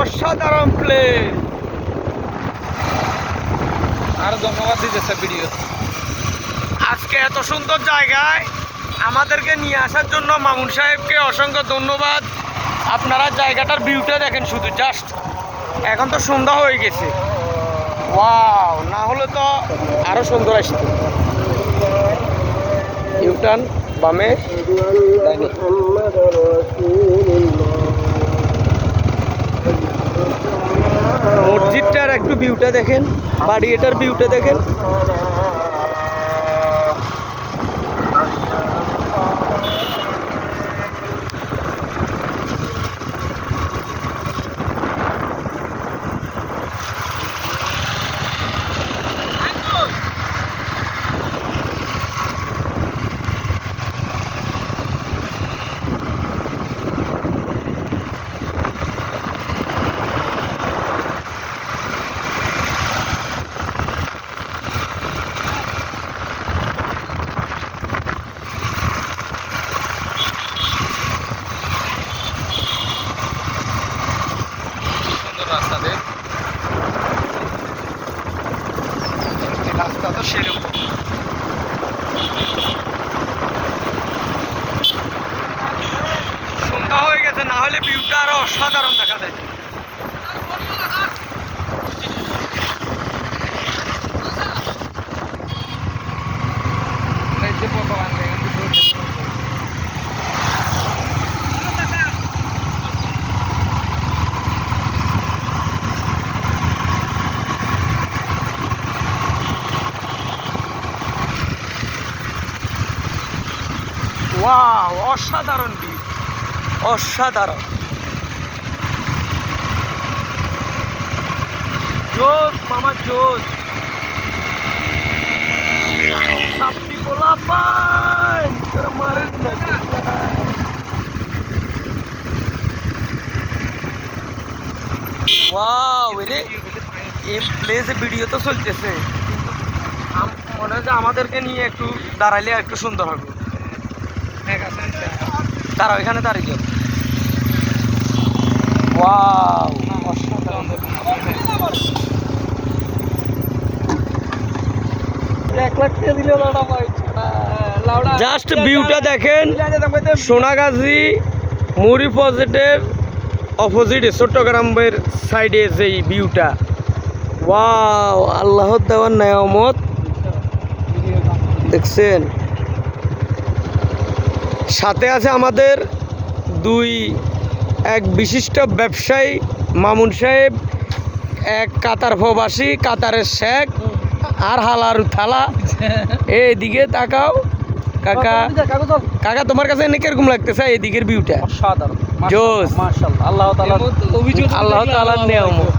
অসাধারণ প্লেস। আর ধন্যবাদ দিতেছে ভিডিও। আজকে এত সুন্দর জায়গায় আমাদেরকে নিয়ে আসার জন্য মামুন সাহেবকে অসংখ্য ধন্যবাদ। আপনারা জায়গাটার ভিউটা দেখেন শুধু, জাস্ট এখন তো সন্ধ্যা হয়ে গেছে। ওয়াও, না হলে তো আরো সুন্দর আসতো। ইউটার্ন বামে, ডাইনে। মসজিদটার একটু ভিউটা দেখেন, বাড়ি এটার ভিউটা দেখেন। রাস্তা তো সেরকম। সন্ধ্যা হয়ে গেছে, না হলে ভিউটা আরো অসাধারণ দেখা যায়। ওয়াও, অসাধারণ ভিউ, অসাধারণ। জোস মামা, জোস। সাপটি পোলা পাই তোরা মারেন না। ওয়াও, রে এই প্লেসে ভিডিও তো চলতেছে, মনে হয় যে আমাদেরকে নিয়ে একটু দাঁড়াইলে একটু সুন্দর হবে। দাঁড়াও, এখানে দাঁড়িয়ে যাও। ওয়াও, জাস্ট ভিউটা দেখেন। সোনাগাজী মুড়ি প্রজেক্টের অপোজিটে চট্টগ্রামের সাইডে যেই ভিউটা, ওয়াও, আল্লাহর দেওয়ার নেয়ামত দেখছেন। সাথে আছে আমাদের এক বিশিষ্ট ব্যবসায়ী মামুন সাহেব, এক কাতার প্রবাসী, কাতারের শেখ আর হালার থালা। এইদিকে তাকাও কাকা, কাকা তোমার কাছে এনে কিরকম লাগতেছে এদিকের ভিউটা? অসাধারণ, জোস, মাশাআল্লাহ। আল্লাহ তাআলার নেয়ামত।